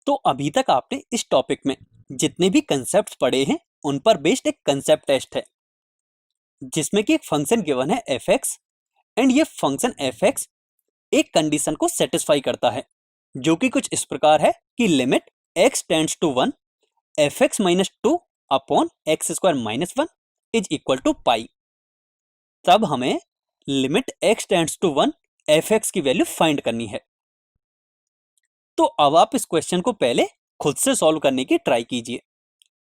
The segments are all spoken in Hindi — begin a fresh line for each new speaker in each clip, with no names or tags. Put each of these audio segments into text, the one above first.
तो अभी तक आपने इस टॉपिक में जितने भी कंसेप्ट पढ़े हैं उन पर बेस्ड एक कंसेप्ट टेस्ट है जिसमें कि एक फंक्शन गिवन है एफ एक्स एंड ये फंक्शन एफ एक्स एक कंडीशन को सेटिस्फाई करता है जो कि कुछ इस प्रकार है कि limit x tends to 1 f x minus 2 upon x square minus 1 is equal to pi. तब हमें limit x tends to 1 f x की वैल्यू फाइंड करनी है। तो अब आप इस क्वेश्चन को पहले खुद से सॉल्व करने की ट्राई कीजिए।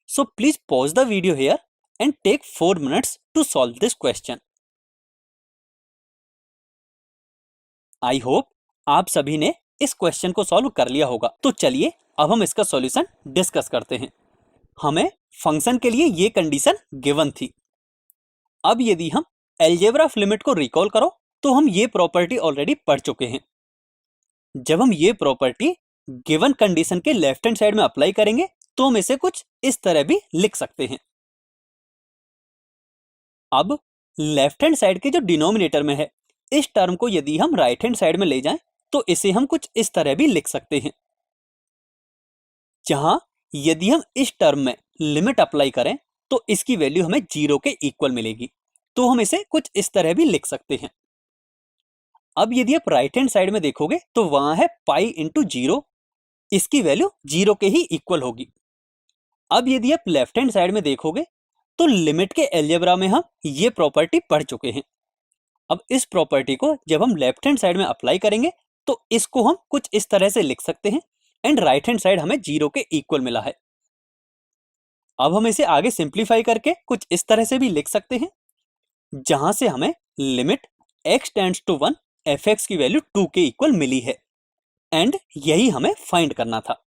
So please pause the video here and take 4 minutes to solve this question. I hope आप सभी ने इस क्वेश्चन को सॉल्व कर लिया होगा। तो चलिए अब हम इसका सॉल्यूशन डिस्कस करते हैं। हमें फंक्शन के लिए ये कंडीशन गिवन थी। अब यदि हम अलजेब्रा ऑफ लिमिट को रिकॉल करो तो हम ये प्रॉपर्टी ऑलरेडी पढ़ चुके हैं। जब हम ये प्रॉपर्टी गिवन कंडीशन के लेफ्ट हैंड साइड में अप्लाई करेंगे तो हम इसे कुछ इस तरह भी लिख सकते हैं। अब लेफ्ट हैंड साइड के जो डिनोमिनेटर में है इस टर्म को यदि हम राइट हैंड साइड में ले जाएं तो इसे हम कुछ इस तरह भी लिख सकते हैं, जहां यदि हम इस टर्म में लिमिट अप्लाई करें तो इसकी वैल्यू हमें 0 के इक्वल मिलेगी। तो हम इसे कुछ इस तरह भी लिख सकते हैं। अब यदि आप राइट हैंड साइड में देखोगे तो वहां है पाई इंटू 0, इसकी वैल्यू 0 के ही इक्वल होगी। अब यदि आप लेफ्ट हैंड साइड में देखोगे तो लिमिट के अलजेब्रा में हम ये प्रॉपर्टी पढ़ चुके हैं। अब इस प्रॉपर्टी को जब हम लेफ्ट हैंड साइड में अप्लाई करेंगे तो इसको हम कुछ इस तरह से लिख सकते हैं एंड राइट हैंड साइड हमें 0 के इक्वल मिला है। अब हम इसे आगे सिंप्लीफाई करके कुछ इस तरह से भी लिख सकते हैं, जहां से हमें limit x tends to 1 f x की वैल्यू 2 के इक्वल मिली है एंड यही हमें फाइंड करना था।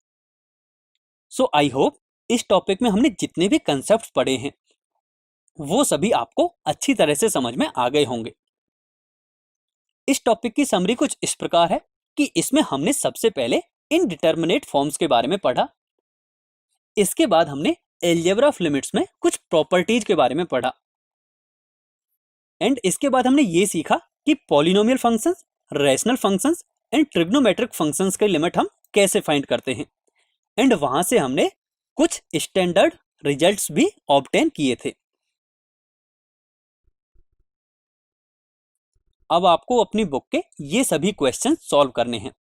सो आई होप इस टॉपिक में हमने जितने भी कंसेप्ट पढ़े हैं वो सभी आपको अच्छी तरह से समझ में आ गए होंगे। इस टॉपिक की समरी कुछ इस प्रकार है कि इसमें हमने सबसे पहले इनडिटरमिनेट फॉर्म्स के बारे में पढ़ा। इसके बाद हमने अलजेब्रा ऑफ लिमिट्स में कुछ प्रॉपर्टीज के बारे में पढ़ा एंड इसके बाद हमने ये सीखा कि polynomial functions, rational functions and trigonometric functions के लिमिट हम कैसे फाइंड करते हैं एंड वहां से हमने कुछ स्टैंडर्ड रिजल्ट्स भी ऑब्टेन किए थे। अब आपको अपनी बुक के ये सभी क्वेश्चन सॉल्व करने हैं।